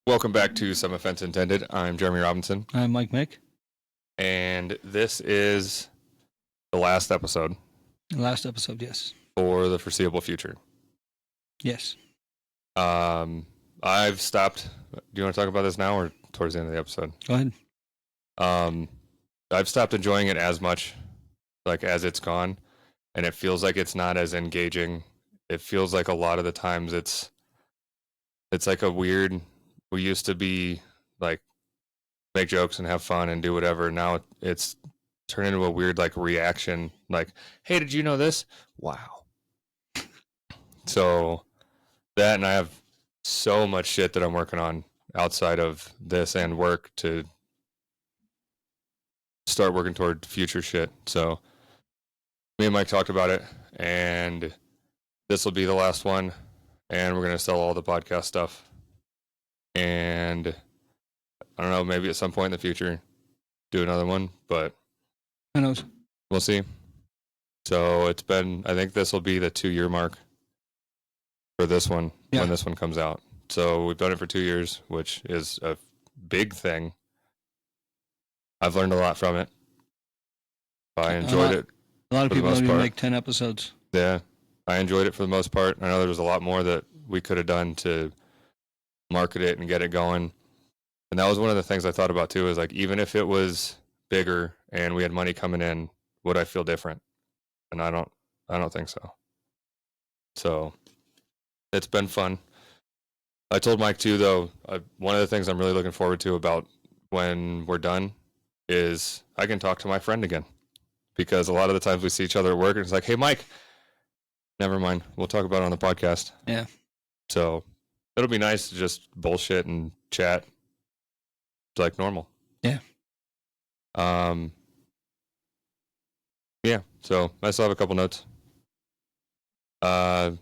Welcome back to Some Offense Intended. I'm Jeremy Robinson. I'm Mike Mick. And this is the last episode. Last episode, yes. For the foreseeable future. Yes. I've stopped. Do you want to talk about this now or towards the end of the episode? Go ahead. I've stopped enjoying it as much, like, as it's gone. And it feels like it's not as engaging. It feels like a lot of the times it's like a weird... We used to be like make jokes and have fun and do whatever. Now it's turned into a weird like reaction. Like, hey, did you know this? Wow. So that, and I have so much shit that I'm working on outside of this and work to start working toward future shit. So me and Mike talked about it, and this will be the last one, and we're gonna sell all the podcast stuff. And I don't know, maybe at some point in the future do another one, but who knows? We'll see. So it's been, I think this will be the 2-year mark for this one, when this one comes out. So we've done it for 2 years, which is a big thing. I've learned a lot from it. I enjoyed it. A lot of people don't even make 10 episodes. Yeah, I enjoyed it for the most part. I know there was a lot more that we could have done to market it and get it going. And that was one of the things I thought about too, is like, even if it was bigger and we had money coming in, would I feel different? And I don't think so. So it's been fun. I told Mike too, though, one of the things I'm really looking forward to about when we're done is I can talk to my friend again, because a lot of the times we see each other at work and it's like, hey, Mike, never mind, we'll talk about it on the podcast. Yeah. So it'll be nice to just bullshit and chat like normal. Yeah. Yeah, so I still have a couple notes. The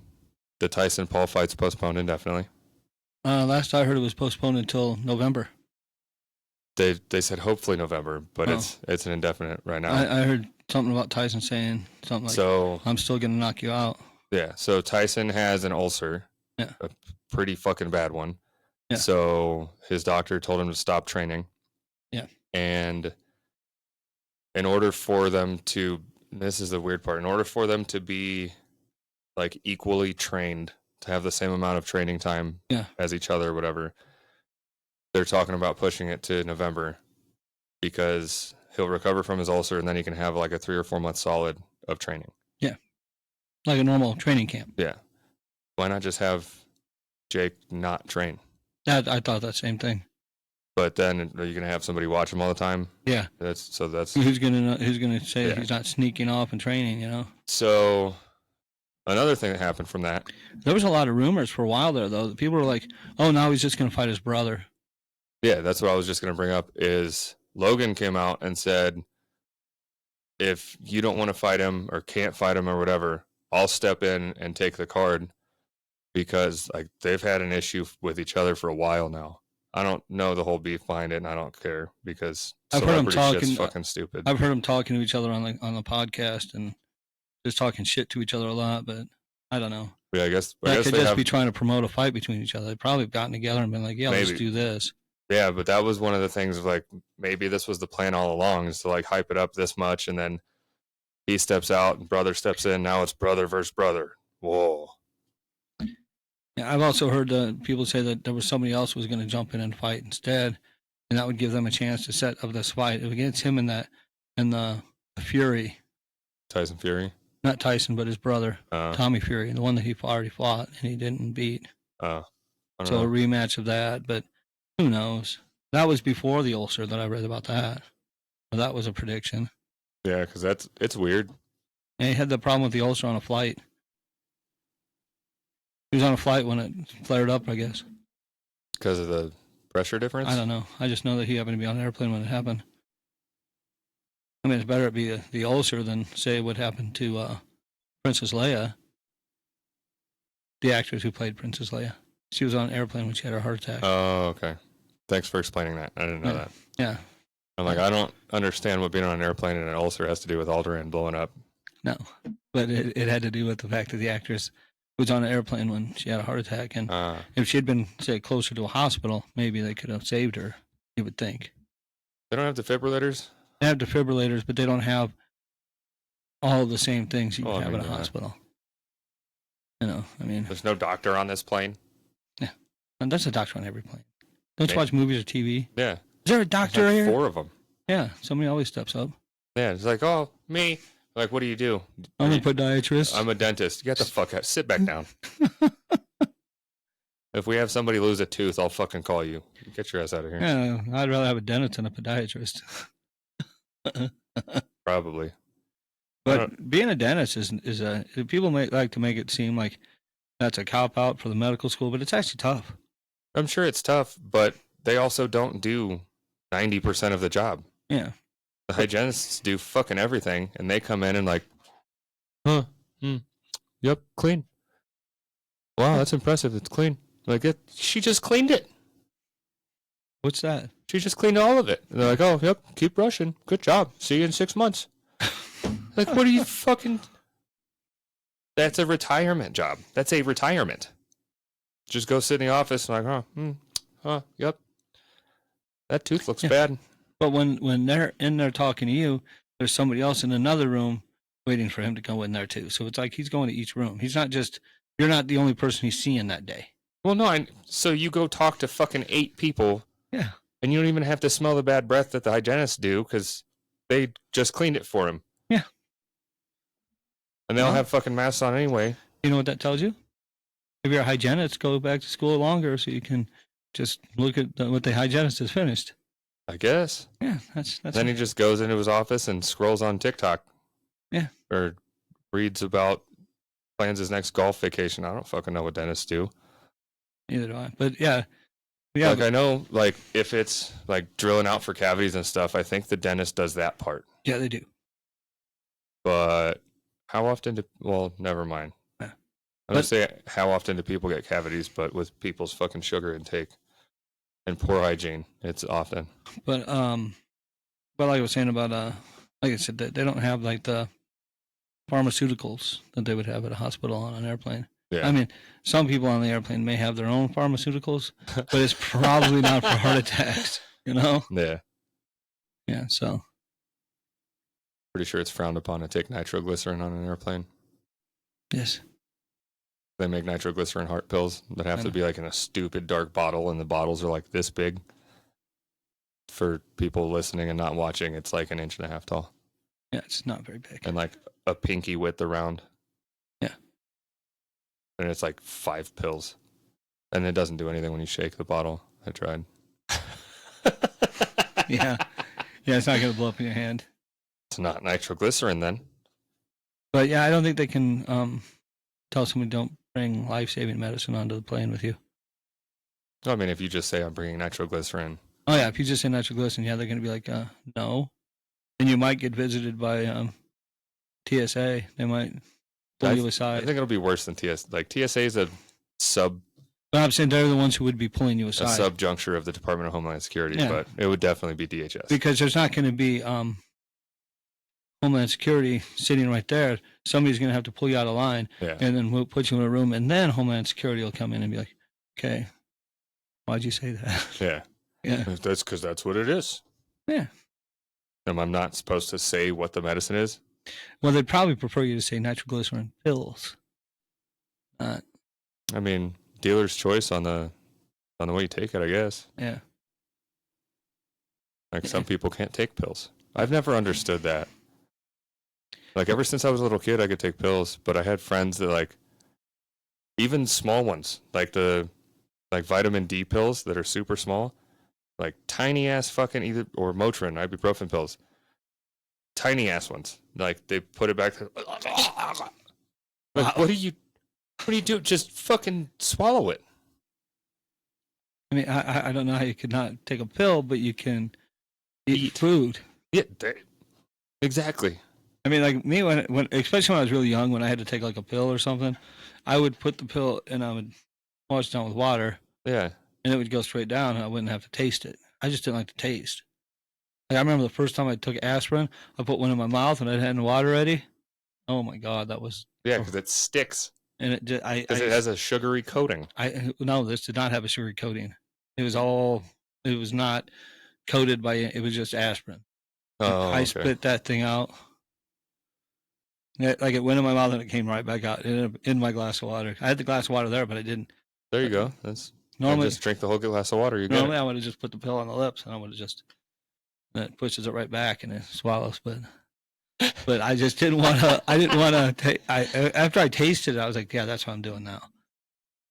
Tyson Paul fight's postponed indefinitely. Last I heard it was postponed until November. They said hopefully November, but it's an indefinite right now. I heard something about Tyson saying something like, so, I'm still going to knock you out. Yeah, so Tyson has an ulcer. Yeah. A pretty fucking bad one. Yeah. So his doctor told him to stop training. Yeah. And in order for them to, this is the weird part, in order for them to be like equally trained, to have the same amount of training time as each other or whatever, they're talking about pushing it to November, because he'll recover from his ulcer and then he can have like a 3 or 4 month solid of training. Yeah. Like a normal training camp. Yeah. Why not just have Jake not train? I thought that same thing. But then are you going to have somebody watch him all the time? Yeah. That's who's going to say he's not sneaking off and training, you know? So another thing that happened from that. There was a lot of rumors for a while there, though. People were like, oh, now he's just going to fight his brother. Yeah, that's what I was just going to bring up, is Logan came out and said, if you don't want to fight him or can't fight him or whatever, I'll step in and take the card, because like they've had an issue with each other for a while now. I don't know the whole beef behind it, and I don't care, because I've heard them talking. Shit's fucking stupid. I've heard them talking to each other on the podcast and just talking shit to each other a lot, but I don't know. Yeah, I guess could just be trying to promote a fight between each other. They've probably gotten together and been like, yeah, let's do this. Yeah, but that was one of the things of like, maybe this was the plan all along, is to like hype it up this much, and then he steps out and brother steps in. Now it's brother versus brother. Whoa. Yeah, I've also heard people say that there was somebody else who was going to jump in and fight instead, and that would give them a chance to set up this fight against him and the Fury. Tyson Fury? Not Tyson, but his brother, Tommy Fury, the one that he already fought and he didn't beat. So a rematch of that, but who knows? That was before the ulcer that I read about that. So that was a prediction. Yeah, because it's weird. And he had the problem with the ulcer on a flight. He was on a flight when it flared up, I guess. Because of the pressure difference? I don't know. I just know that he happened to be on an airplane when it happened. I mean, it's better it be the ulcer than, say, what happened to Princess Leia, the actress who played Princess Leia. She was on an airplane when she had her heart attack. Oh, okay. Thanks for explaining that. I didn't know that. Yeah. I'm like, I don't understand what being on an airplane and an ulcer has to do with Alderaan blowing up. No, but it had to do with the fact that the actress was on an airplane when she had a heart attack, and if she had been, say, closer to a hospital, maybe they could have saved her. You would think. They don't have defibrillators? They have defibrillators, but they don't have all the same things you would have at a hospital. You know, I mean... There's no doctor on this plane? Yeah. And there's a doctor on every plane. Don't you watch movies or TV? Yeah. Is there a doctor here? 4 of them. Yeah. Somebody always steps up. Yeah. It's like, oh, me. Like, what do you do? I'm a podiatrist. I'm a dentist. Get the fuck out. Sit back down. If we have somebody lose a tooth, I'll fucking call you. Get your ass out of here. Yeah, I'd rather have a dentist than a podiatrist. Probably. But being a dentist is a... People like to make it seem like that's a cop-out for the medical school, but it's actually tough. I'm sure it's tough, but they also don't do 90% of the job. Yeah. The hygienists do fucking everything, and they come in and like, yep, clean. Wow, that's impressive. It's clean. Like, she just cleaned it. What's that? She just cleaned all of it. And they're like, oh, yep, keep brushing. Good job. See you in 6 months. Like, what are you fucking... That's a retirement job. That's a retirement. Just go sit in the office and like, yep. That tooth looks bad. But when they're in there talking to you, there's somebody else in another room waiting for him to go in there too. So it's like he's going to each room. He's not just... You're not the only person he's seeing that day. Well, no, so you go talk to fucking 8 people. Yeah. And you don't even have to smell the bad breath that the hygienists do because they just cleaned it for him. Yeah. And they all have fucking masks on anyway. You know what that tells you? If you're a hygienist, go back to school longer so you can just look at what the hygienist has finished. I guess. Yeah, that's. Then he just goes into his office and scrolls on TikTok. Yeah. Or reads about, plans his next golf vacation. I don't fucking know what dentists do. Neither do I. But yeah. Like, I know, like, if it's, like, drilling out for cavities and stuff, I think the dentist does that part. Yeah, they do. But how often well, never mind. Yeah. I don't say how often do people get cavities, but with people's fucking sugar intake and poor hygiene, it's often. But, like I was saying about, like I said, they don't have, like, the pharmaceuticals that they would have at a hospital on an airplane. Yeah. I mean, some people on the airplane may have their own pharmaceuticals, but it's probably not for heart attacks, you know? Yeah. Yeah, so. Pretty sure it's frowned upon to take nitroglycerin on an airplane. Yes. They make nitroglycerin heart pills that have to be like in a stupid dark bottle, and the bottles are like this big. For people listening and not watching, it's like 1.5 inches tall. Yeah, it's not very big. And like a pinky width around. Yeah. And it's like 5 pills. And it doesn't do anything when you shake the bottle. I tried. Yeah. Yeah, it's not going to blow up in your hand. It's not nitroglycerin then. But yeah, I don't think they can tell somebody don't bring life-saving medicine onto the plane with you. I mean, if you just say I'm bringing nitroglycerin. Oh yeah, if you just say nitroglycerin, yeah, they're going to be like, no. And you might get visited by TSA. They might pull you aside. I think it'll be worse than TSA. Like, TSA is a But I'm saying they're the ones who would be pulling you aside. A subjuncture of the Department of Homeland Security, but it would definitely be DHS. Because there's not going to be Homeland Security sitting right there. Somebody's going to have to pull you out of line, and then we'll put you in a room, and then Homeland Security will come in and be like, okay, why'd you say that? Yeah. Yeah. That's because that's what it is. Yeah. And I'm not supposed to say what the medicine is? Well, they'd probably prefer you to say nitroglycerin pills. I mean, dealer's choice on the way you take it, I guess. Yeah. Like, some people can't take pills. I've never understood that. Like, ever since I was a little kid, I could take pills, but I had friends that, like, even small ones, like vitamin D pills that are super small, like tiny ass fucking or Motrin, ibuprofen pills, tiny ass ones. Like, they put it back. Like, what do you do? Just fucking swallow it. I mean, I don't know how you could not take a pill, but you can eat food. Yeah, exactly. I mean, like me, when especially when I was really young, when I had to take like a pill or something, I would put the pill and I would wash it down with water. Yeah. And it would go straight down and I wouldn't have to taste it. I just didn't like the taste. Like, I remember the first time I took aspirin, I put one in my mouth and I had the water ready. Oh my God, that was... Yeah, because it sticks. and it just, Because it has a sugary coating. No, this did not have a sugar coating. It was not coated by, it was just aspirin. Oh, I okay. spit that thing out. Like it went in my mouth and it came right back out in my glass of water. I had the glass of water there, but I didn't. There you go. That's Normally, just drink the whole glass of water. You get normally it. I would have just put the pill on the lips and I would have just, and it pushes it right back and it swallows. But I just didn't want to. I didn't want to. After I tasted it, I was like, yeah, that's what I'm doing now.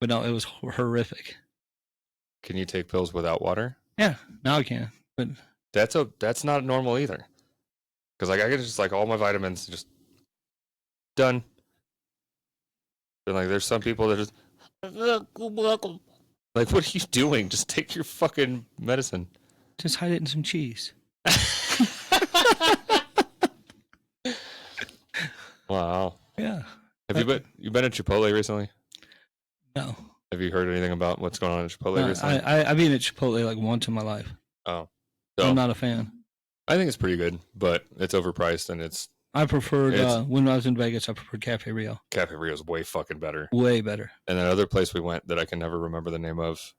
But no, it was horrific. Can you take pills without water? Yeah, now I can. But That's not normal either. Because like I get just like all my vitamins just done. And like there's some people that just like, what are you doing? Just take your fucking medicine. just hide it in some cheese. Wow. Yeah. Have you been at Chipotle recently? No. Have you heard anything about what's going on at Chipotle recently? I've been at Chipotle like once in my life. Oh. So, I'm not a fan. I think it's pretty good, but it's overpriced and I preferred, when I was in Vegas, I preferred Cafe Rio. Cafe Rio is way fucking better. Way better. And that other place we went that I can never remember the name of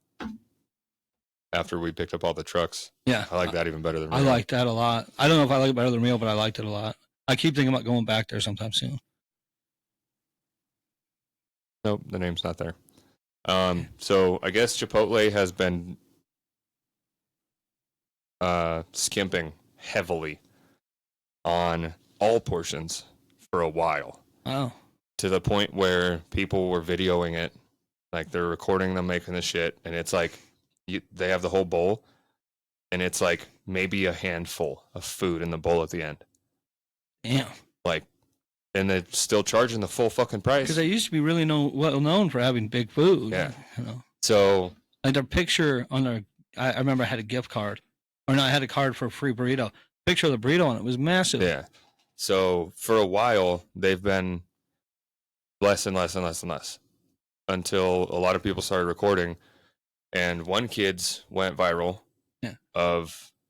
after we picked up all the trucks. Yeah. I like that even better than Rio. I like that a lot. I don't know if I like it better than Rio, but I liked it a lot. I keep thinking about going back there sometime soon. Nope, the name's not there. So I guess Chipotle has been skimping heavily on all portions for a while. Oh. To the point where people were videoing it, like they're recording them making the shit, and it's like they have the whole bowl, and it's like maybe a handful of food in the bowl at the end. Damn. Like, and they're still charging the full fucking price. Because they used to be really well known for having big food. Yeah. You know. So like their picture on their, I remember I had a gift card, or no, I had a card for a free burrito. Picture of the burrito on it was massive. yeah. So for a while they've been less and less and less and less until a lot of people started recording, and one kid's went viral. Yeah.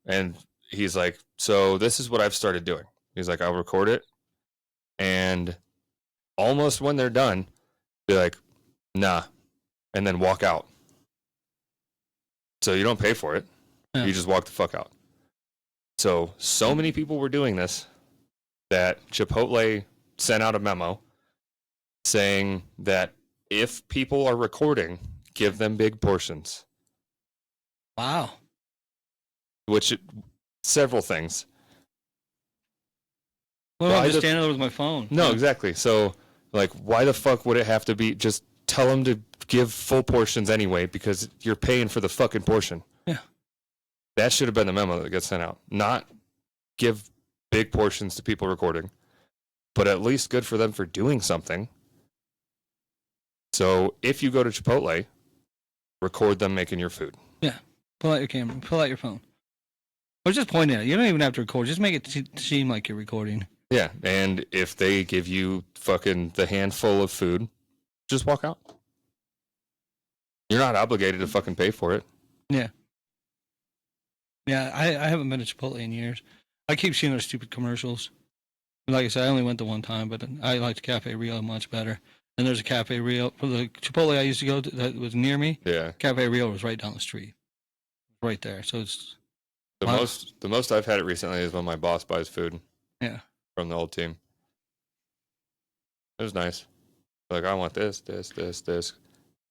And he's like, so this is what I've started doing. He's like, I'll record it, and almost when they're done, be like, nah, and then walk out. So you don't pay for it. Yeah. You just walk the fuck out. So many people were doing this that Chipotle sent out a memo saying that if people are recording, give them big portions. Wow. Several things. Well, I'm just standing there with my phone. No, exactly. So, like, why the fuck would it have to be? Just tell them to give full portions anyway, because you're paying for the fucking portion. Yeah. That should have been the memo that gets sent out. Not give big portions to people recording, but at least good for them for doing something. So if you go to Chipotle, record them making your food. Yeah. Pull out your camera. Pull out your phone. Or just point at it. You don't even have to record. Just make it seem like you're recording. Yeah. And if they give you fucking the handful of food, just walk out. You're not obligated to fucking pay for it. Yeah. Yeah, I haven't been to Chipotle in years. I keep seeing their stupid commercials. Like I said, I only went the one time, but I liked Cafe Rio much better. And there's a Cafe Rio for the Chipotle I used to go to that was near me. Yeah. Cafe Rio was right down the street. Right there. So it's the most I've had it recently is when my boss buys food. Yeah. From the old team. It was nice. Like, I want this.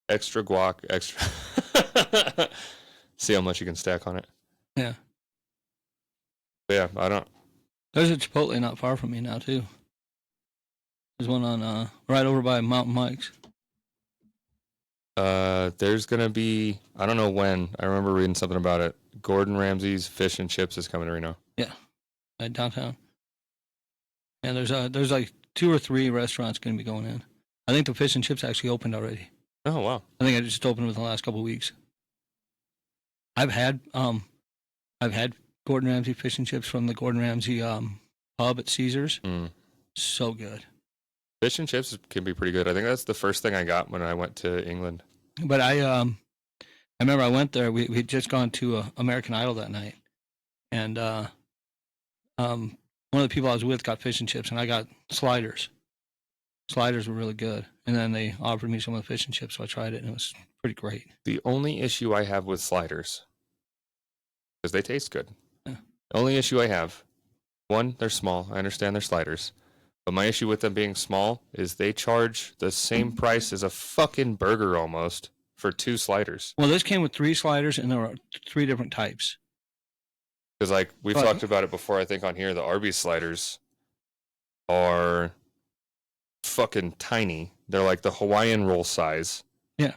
Extra guac, extra. See how much you can stack on it. Yeah. But yeah, I don't. There's a Chipotle not far from me now, too. There's one on right over by Mountain Mike's. There's going to be, I don't know when. I remember reading something about it. Gordon Ramsay's Fish and Chips is coming to Reno. Yeah. Right downtown. And there's like 2 or 3 restaurants going to be going in. I think the Fish and Chips actually opened already. Oh, wow. I think I just opened within the last couple of weeks. I've had Gordon Ramsay fish and chips from the Gordon Ramsay pub at Caesars. Mm. So good. Fish and chips can be pretty good. I think that's the first thing I got when I went to England. But I remember I went there. We'd just gone to American Idol that night, and one of the people I was with got fish and chips, and I got sliders. Sliders were really good. And then they offered me some of the fish and chips, so I tried it, and it was pretty great. The only issue I have with sliders, because they taste good. Yeah. The only issue I have, one, they're small. I understand they're sliders. But my issue with them being small is they charge the same price as a fucking burger almost for 2 sliders. Well, this came with 3 sliders, and there were 3 different types. Because, like, we've talked about it before, I think, on here. The Arby sliders are fucking tiny. They're like the Hawaiian roll size. Yeah.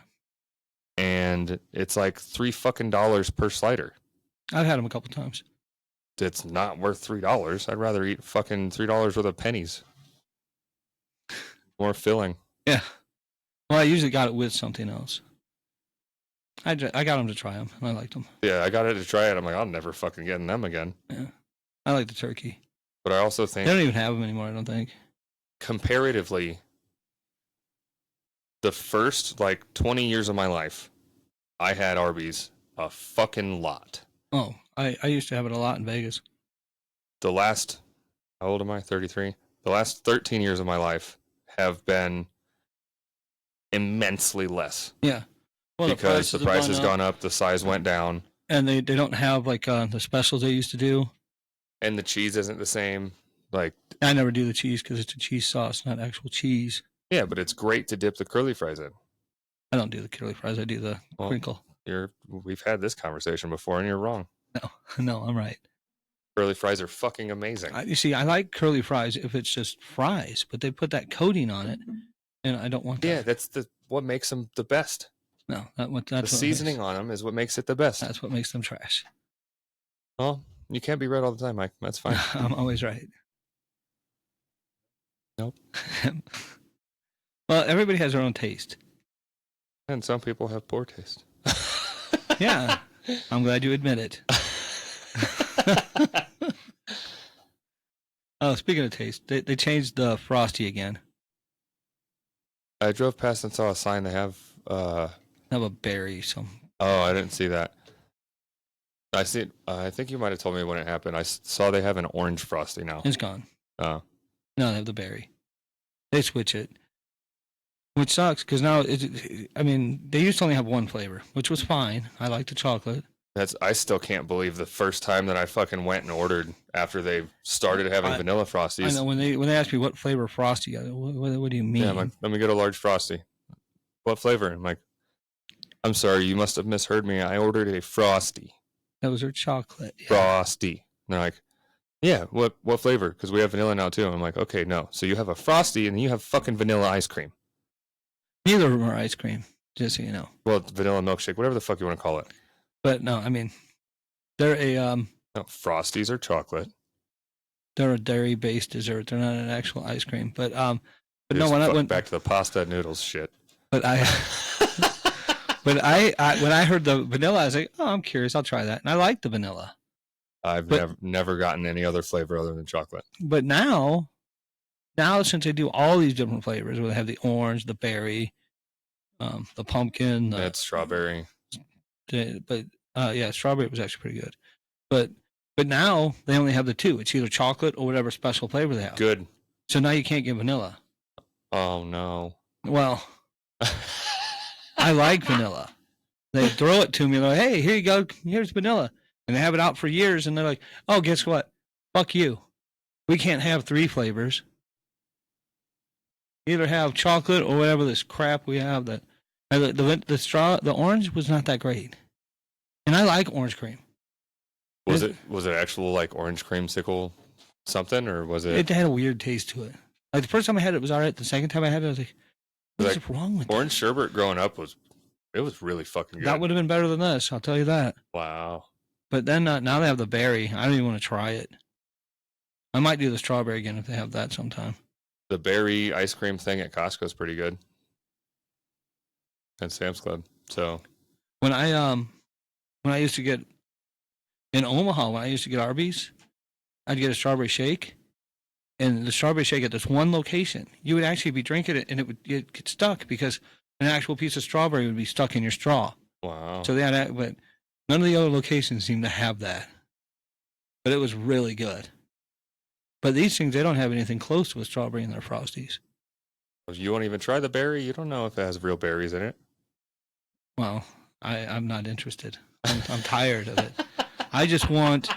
And it's like $3 fucking per slider. I've had them a couple times. It's not worth $3. I'd rather eat fucking $3 worth of pennies. More filling. Yeah. Well, I usually got it with something else. I got them to try them, and I liked them. Yeah, I got it to try it. I'm like, I'll never fucking get in them again. Yeah. I like the turkey. But I also think... They don't even have them anymore, I don't think. Comparatively, the first, 20 years of my life, I had Arby's a fucking lot. Oh, I used to have it a lot in Vegas. The last... How old am I? 33? The last 13 years of my life have been immensely less. Yeah. Well, because the price has gone up, the size went down. And they don't have, the specials they used to do. And the cheese isn't the same. I never do the cheese because it's a cheese sauce, not actual cheese. Yeah, but it's great to dip the curly fries in. I don't do the curly fries. I do the crinkle. We've had this conversation before, and you're wrong. No, I'm right. Curly fries are fucking amazing. You see, I like curly fries if it's just fries, but they put that coating on it, and I don't want that. Yeah, that's what makes them the best. No, that's the seasoning on them is what makes it the best. That's what makes them trash. Well, you can't be right all the time, Mike. That's fine. I'm always right. Nope. Well, everybody has their own taste. And some people have poor taste. Yeah. I'm glad you admit it. Oh, speaking of taste, they changed the frosty again. I drove past and saw a sign they have a berry. Oh, I didn't see that. I see it. I think you might have told me when it happened. I saw they have an orange frosty now. It's gone. Oh. No, they have the berry. They switch it, which sucks because now they used to only have one flavor, which was fine. I like the chocolate. I still can't believe the first time that I fucking went and ordered after they started having vanilla frosties. I know when they asked me what flavor frosty, what do you mean? Yeah, I'm like, let me get a large frosty. What flavor? I'm like, I'm sorry, you must have misheard me. I ordered a frosty. That was their chocolate. Yeah. Frosty. And they're like, yeah, what flavor? Because we have vanilla now too. I'm like, okay, no. So you have a frosty and then you have fucking vanilla ice cream. Neither of them are ice cream, just so you know. Well, vanilla milkshake, whatever the fuck you want to call it. But no, they're a no, Frosties are chocolate. They're a dairy-based dessert. They're not an actual ice cream. But no, when I went back to the pasta noodles shit. But when I heard the vanilla, I was like, oh, I'm curious. I'll try that. And I like the vanilla. I've never gotten any other flavor other than chocolate. But now since they do all these different flavors, where they have the orange, the berry, the pumpkin, that's strawberry. Strawberry was actually pretty good. But now they only have the 2. It's either chocolate or whatever special flavor they have. Good. So now you can't get vanilla. Oh no. Well, I like vanilla. They throw it to me. They're like, hey, here you go. Here's vanilla. And they have it out for years. And they're like, oh, guess what? Fuck you. We can't have 3 flavors. Either have chocolate or whatever this crap we have. That the orange was not that great. And I like orange cream. Was it actual like orange creamsicle something, or was it? It had a weird taste to it. Like the first time I had it was all right. The second time I had it, I was like, what's wrong with orange sherbet growing up was really fucking good. That would have been better than this, I'll tell you that. Wow. But then now they have the berry. I don't even want to try it. I might do the strawberry again if they have that sometime. The berry ice cream thing at Costco is pretty good. And Sam's Club. So when I used to get in Omaha, when I used to get Arby's, I'd get a strawberry shake. And the strawberry shake at this one location, you would actually be drinking it and it would get stuck because an actual piece of strawberry would be stuck in your straw. Wow. So but none of the other locations seem to have that. But it was really good. But these things, they don't have anything close to a strawberry in their Frosties. If you won't even try the berry, you don't know if it has real berries in it. Well, I'm not interested. I'm tired of it. I just want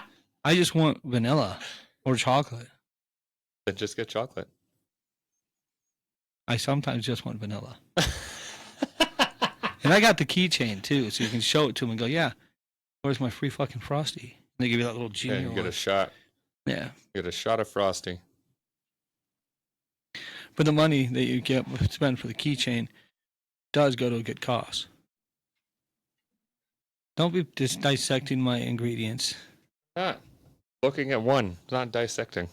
vanilla or chocolate. Then just get chocolate. I sometimes just want vanilla. And I got the keychain too, so you can show it to them and go, yeah, where's my free fucking frosty? And they give you that little junior Yeah, you get one. a shot. Yeah. You get a shot of frosty. But the money that you get spent for the keychain does go to a good cause. Don't be just dissecting my ingredients. Not looking at one, not dissecting.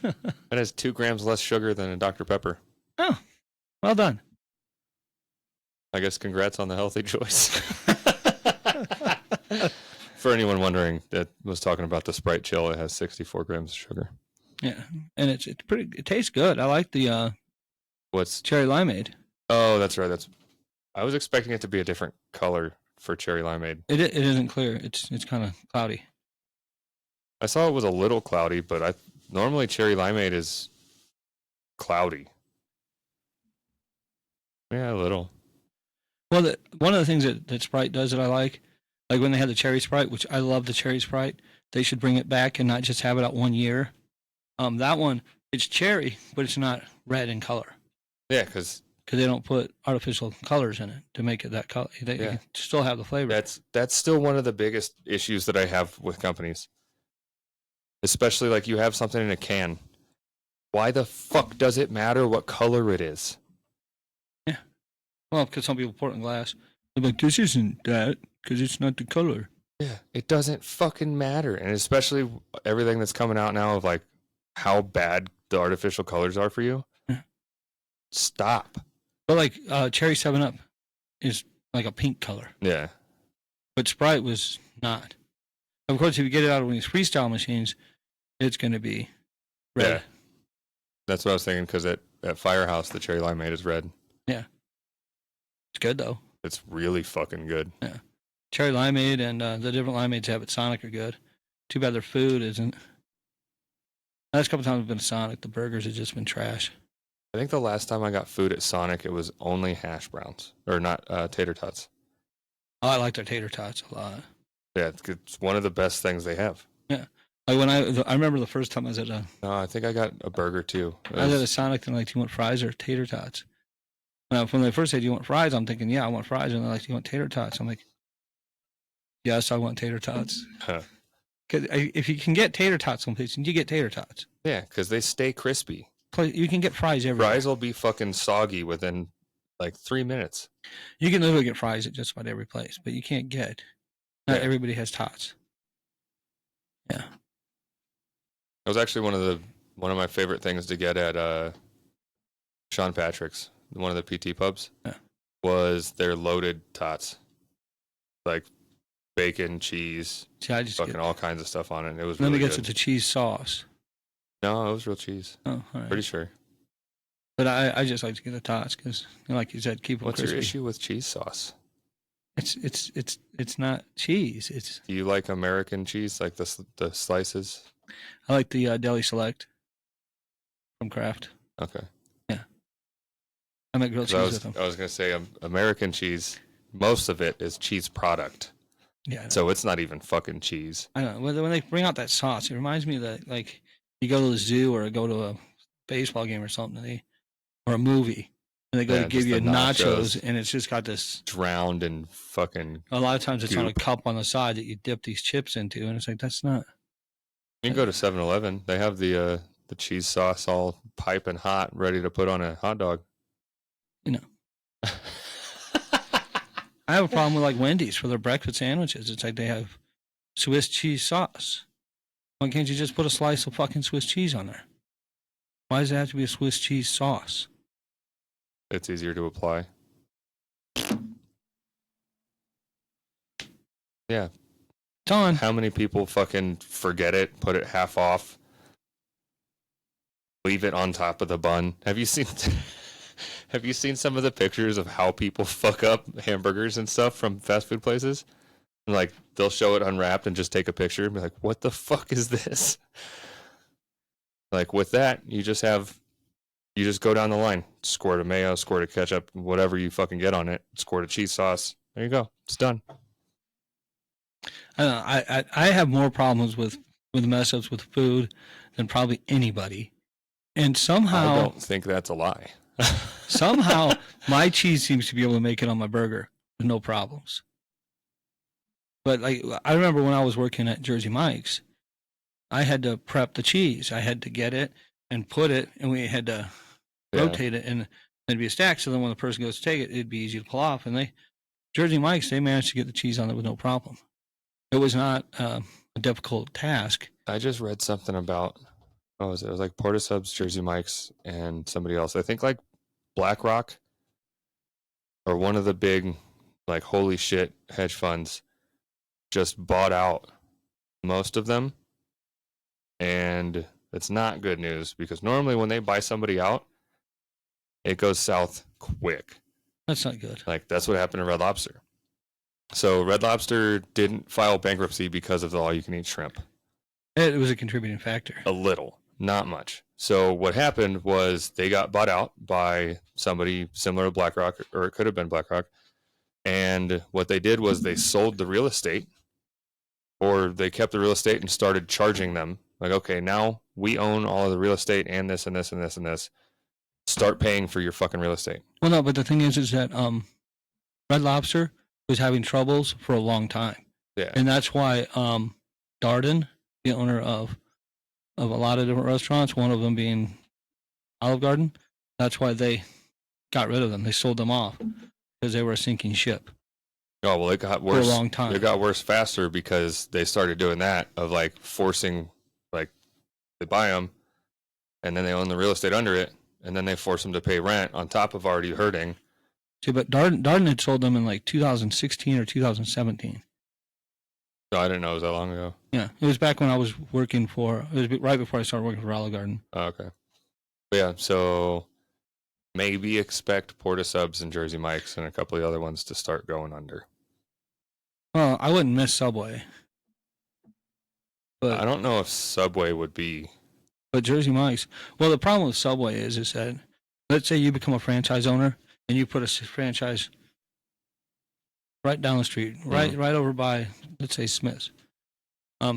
That has 2 grams less sugar than a Dr. Pepper. Oh, well done. I guess congrats on the healthy choice. For anyone wondering, that was talking about the Sprite Chill. It has 64 grams of sugar. Yeah, and it's pretty. It tastes good. I like the What's cherry limeade. Oh, that's right. I was expecting it to be a different color for cherry limeade. It isn't clear. It's kind of cloudy. I saw it was a little cloudy, but normally cherry limeade is cloudy. Yeah, a little. Well, one of the things that Sprite does that I like when they had the cherry Sprite, which I love the cherry Sprite, they should bring it back and not just have it out 1 year. That one, it's cherry, but it's not red in color. Yeah, because they don't put artificial colors in it to make it that color. They can still have the flavor. That's still one of the biggest issues that I have with companies. Especially like you have something in a can. Why the fuck does it matter what color it is? Yeah. Well, because some people pour it in glass. They're like, this isn't that because it's not the color. Yeah. It doesn't fucking matter. And especially everything that's coming out now of like how bad the artificial colors are for you. Yeah. Stop. But like cherry 7-Up is like a pink color. Yeah. But Sprite was not. Of course, if you get it out of one of these freestyle machines, it's going to be red. Yeah. That's what I was thinking because at Firehouse, the cherry limeade is red. Yeah. It's good, though. It's really fucking good. Yeah. Cherry limeade and the different limeades have at Sonic are good. Too bad their food isn't. Last couple times I've been to Sonic, the burgers have just been trash. I think the last time I got food at Sonic, it was only hash browns. Or not, tater tots. Oh, I like their tater tots a lot. Yeah, it's one of the best things they have. Yeah. Like when I remember the first time I was at a... No, I think I got a burger too. I was at a Sonic and like, do you want fries or tater tots? When they first said, do you want fries? I'm thinking, yeah, I want fries. And they're like, do you want tater tots? I'm like, yes, I want tater tots. Because if you can get tater tots someplace, you get tater tots. Yeah, because they stay crispy. You can get fries everywhere. Fries will be fucking soggy within like 3 minutes. You can literally get fries at just about every place, but you can't get... Not everybody has tots. Yeah. It was actually one of my favorite things to get at Sean Patrick's, one of the PT pubs, was their loaded tots. Like bacon, cheese, fucking all kinds of stuff on it. It was really good. Then it gets it to cheese sauce. No, it was real cheese. Oh, all right. Pretty sure. But I just like to get the tots because, like you said, keep them crispy. What's your issue with cheese sauce? It's not cheese. Do you like American cheese, like the slices? I like the Deli Select from Kraft. Okay. Yeah. I make grilled cheese with them. I was gonna say American cheese. Most of it is cheese product. Yeah. So it's not even fucking cheese. I know. When they bring out that sauce, it reminds me of that, like you go to the zoo or go to a baseball game or something, or a movie. And they go to give you nachos, and it's just got this... drowned in fucking... A lot of times it's goop. on a cup on the side that you dip these chips into, and it's like, that's not... You can go to 7-Eleven. They have the cheese sauce all piping hot, ready to put on a hot dog. You know. I have a problem with like Wendy's for their breakfast sandwiches. It's like they have Swiss cheese sauce. Why can't you just put a slice of fucking Swiss cheese on there? Why does it have to be a Swiss cheese sauce? It's easier to apply. Yeah. It's on. How many people fucking forget it, put it half off, leave it on top of the bun? Have you seen some of the pictures of how people fuck up hamburgers and stuff from fast food places? And like they'll show it unwrapped and just take a picture and be like, "What the fuck is this?" Like with that, you You just go down the line, squirt of mayo, squirt of ketchup, whatever you fucking get on it, squirt of cheese sauce. There you go. It's done. I have more problems with mess ups with food than probably anybody. And somehow I don't think that's a lie. somehow my cheese seems to be able to make it on my burger with no problems. But like I remember when I was working at Jersey Mike's, I had to prep the cheese. I had to get it and put it, and we had to rotate it, and it'd be a stack. So then when the person goes to take it, it'd be easy to pull off. And Jersey Mike's, they managed to get the cheese on it with no problem. It was not a difficult task. I just read something about, what was it? It was like Portisubs, Jersey Mike's, and somebody else. I think like BlackRock or one of the big, like, holy shit hedge funds just bought out most of them. And it's not good news because normally when they buy somebody out, it goes south quick. That's not good. Like, that's what happened to Red Lobster. So Red Lobster didn't file bankruptcy because of the all-you-can-eat shrimp. It was a contributing factor. A little, not much. So what happened was they got bought out by somebody similar to BlackRock, or it could have been BlackRock. And what they did was they sold the real estate, or they kept the real estate and started charging them. Like, okay, now we own all of the real estate and this and this and this and this. Start paying for your fucking real estate. Well, no, but the thing is that Red Lobster was having troubles for a long time. Yeah. And that's why Darden, the owner of a lot of different restaurants, one of them being Olive Garden, that's why they got rid of them. They sold them off because they were a sinking ship. Oh, well, it got worse. For a long time. It got worse faster because they started doing that of like forcing, like, they buy them and then they own the real estate under it and then they force them to pay rent on top of already hurting. See, but Darden had sold them in like 2016 or 2017. No, I didn't know it was that long ago. Yeah, it was back when I was working for, it was right before I started working for Olive Garden. Oh, okay. But yeah, so maybe expect Portisubs and Jersey Mike's and a couple of the other ones to start going under. Well, I wouldn't miss Subway. But I don't know if Subway would be. But Jersey Mike's, well, the problem with Subway is that, let's say you become a franchise owner and you put a franchise right down the street, right over by, let's say, Smith's.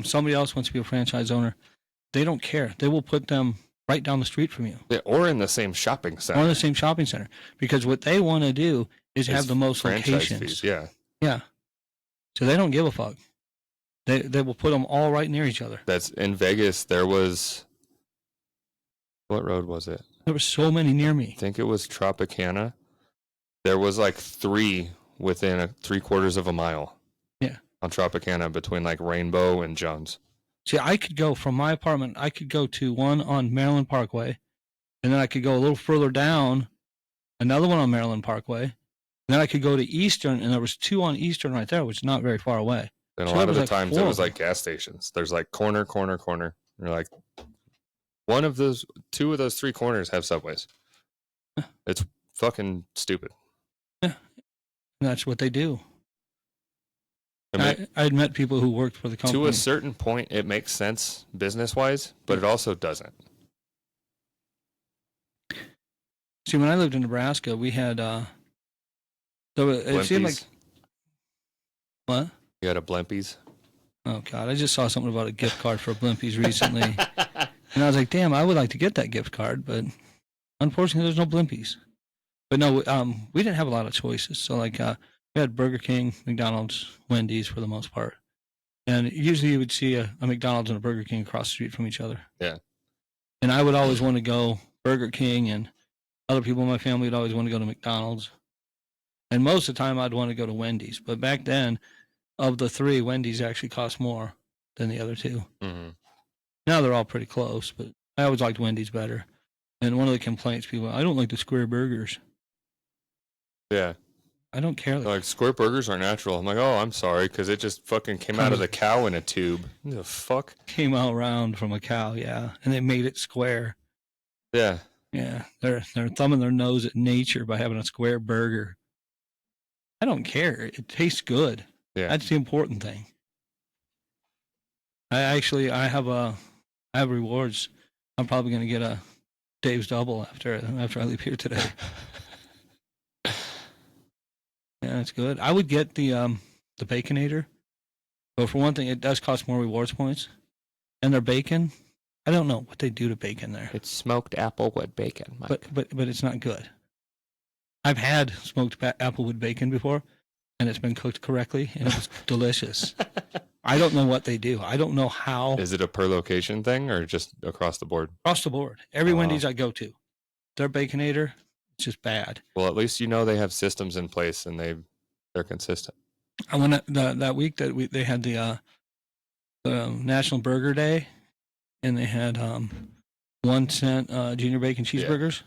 Somebody else wants to be a franchise owner. They don't care. They will put them right down the street from you. Yeah, or in the same shopping center. Or in the same shopping center. Because what they want to do is have the most locations. Fees, yeah. Yeah. So they don't give a fuck. They will put them all right near each other. That's in Vegas. There was, what road was it? There were so many near me. I think it was Tropicana. There was like 3 within 3/4 of a mile. Yeah. On Tropicana between like Rainbow and Jones. See, I could go from my apartment, I could go to one on Maryland Parkway, and then I could go a little further down, another one on Maryland Parkway. And then I could go to Eastern, and there was 2 on Eastern right there, which is not very far away. And a lot of the times it was like gas stations. There's like corner. And you're like, 2 of those 3 corners have Subways. It's fucking stupid. Yeah. And that's what they do. I mean, I'd met people who worked for the company. To a certain point, it makes sense business-wise, but it also doesn't. See, when I lived in Nebraska, we had, it seemed like, what? You had a Blimpies? Oh, God, I just saw something about a gift card for Blimpies recently. And I was like, damn, I would like to get that gift card, but unfortunately, there's no Blimpies. But no, we didn't have a lot of choices. So, like, we had Burger King, McDonald's, Wendy's for the most part. And usually you would see a McDonald's and a Burger King across the street from each other. Yeah. And I would always want to go Burger King, and other people in my family would always want to go to McDonald's. And most of the time I'd want to go to Wendy's. But back then, of the 3, Wendy's actually cost more than the other 2. Mm-hmm. Now they're all pretty close, but I always liked Wendy's better. And one of the complaints people, I don't like the square burgers. Yeah. I don't care. Like, square burgers are natural. I'm like, oh, I'm sorry, because it just fucking came out of the cow in a tube. What the fuck? Came out round from a cow, yeah. And they made it square. Yeah. Yeah. They're thumbing their nose at nature by having a square burger. I don't care. It tastes good. Yeah. That's the important thing. I have rewards. I'm probably going to get Dave's double after I leave here today. Yeah, it's good. I would get the Baconator, but for one thing, it does cost more rewards points, and their bacon. I don't know what they do to bacon there. It's smoked applewood bacon, Mike. But it's not good. I've had smoked applewood bacon before, and it's been cooked correctly, and it was delicious. I don't know what they do. I don't know how. Is it a per location thing or just across the board? Across the board, every Wendy's I go to, their Baconator, it's just bad. Well, at least you know they have systems in place and they're consistent. I went that week that they had the National Burger Day, and they had 1 cent junior bacon cheeseburgers.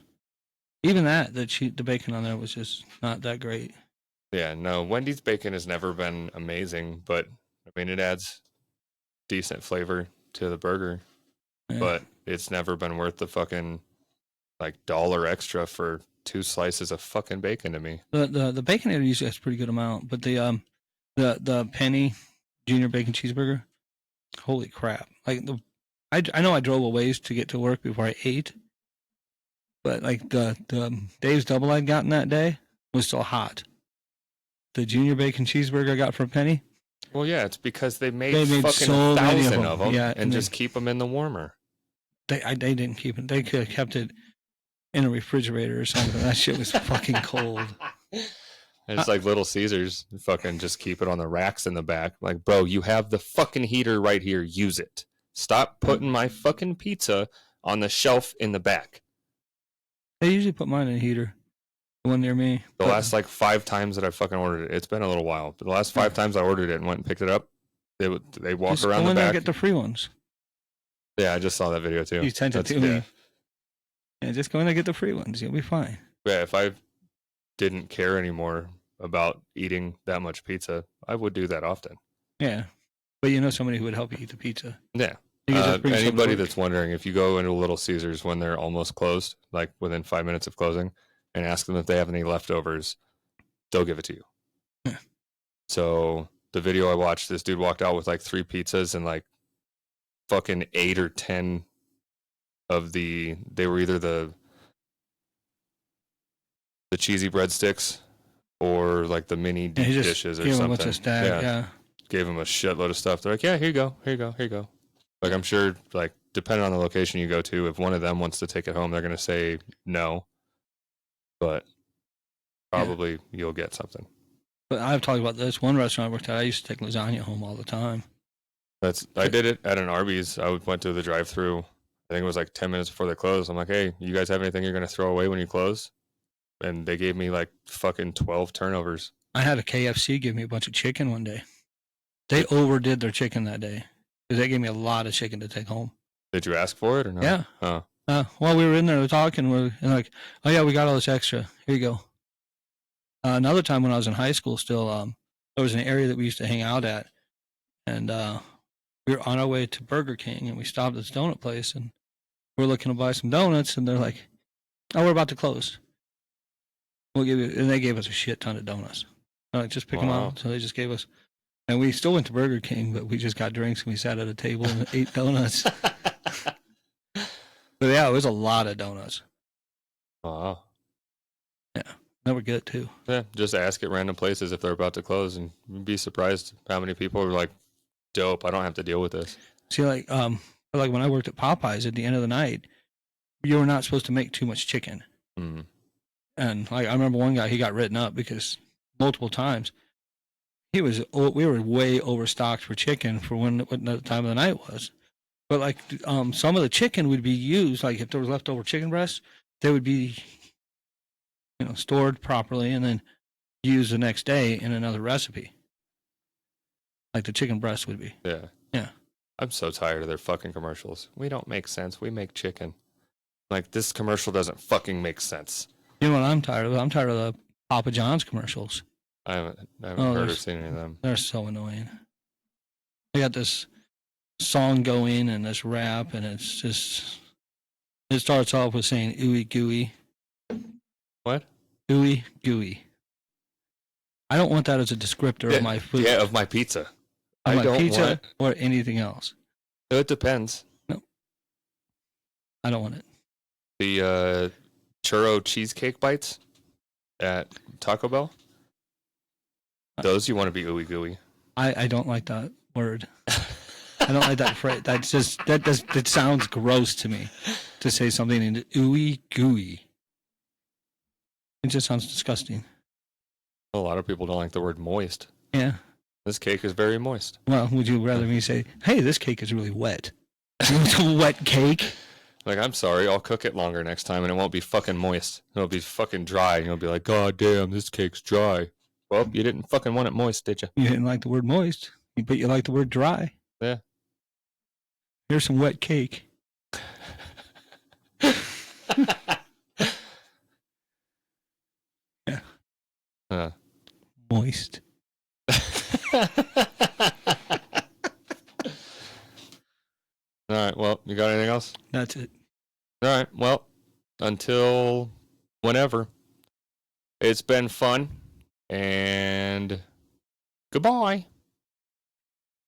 Yeah. Even the bacon on there was just not that great. Yeah, no, Wendy's bacon has never been amazing, but I mean it adds decent flavor to the burger. Yeah. But it's never been worth the fucking like $1 extra for 2 slices of fucking bacon to me. The Baconator usually has a pretty good amount, but the penny junior bacon cheeseburger, holy crap! Like I know I drove a ways to get to work before I ate, but like the Dave's double I'd gotten that day was still hot. The junior bacon cheeseburger I got for a penny. Well, yeah, it's because they made fucking so 1,000 of them yeah, and just keep them in the warmer. They didn't keep it. They could have kept it in a refrigerator or something. That shit was fucking cold. It's like Little Caesars. Fucking just keep it on the racks in the back. Like, bro, you have the fucking heater right here. Use it. Stop putting my fucking pizza on the shelf in the back. They usually put mine in a heater. The one near me. The last like 5 times that I fucking ordered it. It's been a little while. But the last 5 times I ordered it and went and picked it up, they walk just around go the in there back. and get the free ones. Yeah, I just saw that video too. You sent it to me. Yeah, just go in there and get the free ones. You'll be fine. Yeah, if I didn't care anymore about eating that much pizza, I would do that often. Yeah, but you know somebody who would help you eat the pizza. Yeah. Anybody that's wondering, if you go into Little Caesars when they're almost closed, like within 5 minutes of closing, and ask them if they have any leftovers, they'll give it to you. Yeah. So the video I watched, this dude walked out with like 3 pizzas and like fucking 8 or 10 of they were either the cheesy breadsticks or like the mini deep dishes or something. Yeah. Gave him a shitload of stuff. They're like, yeah, here you go. Like, I'm sure, like, depending on the location you go to, if one of them wants to take it home, they're going to say no. But probably you'll get something. But I've talked about this. One restaurant I worked at, I used to take lasagna home all the time. I did it at an Arby's. I went to the drive-thru. I think it was like 10 minutes before they closed. I'm like, hey, you guys have anything you're going to throw away when you close? And they gave me like fucking 12 turnovers. I had a KFC give me a bunch of chicken one day. They overdid their chicken that day. Because they gave me a lot of chicken to take home. Did you ask for it or no? Yeah. Oh. While we were in there talking, and like, oh yeah, we got all this extra. Here you go. Another time when I was in high school still, there was an area that we used to hang out at. And we were on our way to Burger King, and we stopped at this donut place, and we were looking to buy some donuts, and they're like, oh, we're about to close. We'll give you, and they gave us a shit ton of donuts. Like, just pick them out. So they just gave us. And we still went to Burger King, but we just got drinks and we sat at a table and ate donuts. But yeah, it was a lot of donuts. Wow. Yeah, they were good too. Yeah, just ask at random places if they're about to close, and you'd be surprised how many people are like, dope, I don't have to deal with this. See, like when I worked at Popeyes at the end of the night, you were not supposed to make too much chicken. Mm-hmm. And like, I remember one guy, he got written up because multiple times we were way overstocked for chicken for what the time of the night was. But like some of the chicken would be used, like if there was leftover chicken breasts, they would be, stored properly and then used the next day in another recipe. Like the chicken breast would be. Yeah. Yeah. I'm so tired of their fucking commercials. We don't make sense. We make chicken. Like, this commercial doesn't fucking make sense. You know what I'm tired of? I'm tired of the Papa John's commercials. I haven't heard or seen any of them. They're so annoying. They got this song going and this rap, and it's just, it starts off with saying ooey gooey. What? Ooey gooey. I don't want that as a descriptor of my food. Yeah, of my pizza. I don't pizza want or anything else. It depends. No. I don't want it. The churro cheesecake bites at Taco Bell. Those you want to be ooey gooey. I don't like that word. I don't like that phrase. That sounds gross to me. To say something in ooey gooey. It just sounds disgusting. A lot of people don't like the word moist. Yeah. This cake is very moist. Well, would you rather me say, "Hey, this cake is really wet"? It's a wet cake. Like, I'm sorry, I'll cook it longer next time, and it won't be fucking moist. It'll be fucking dry, and you'll be like, "God damn, this cake's dry." Well, you didn't fucking want it moist, did you? You didn't like the word moist, but you like the word dry. Yeah. Here's some wet cake. Yeah. Moist. All right, well, you got anything else? That's it. All right, well, until whenever. It's been fun, and goodbye.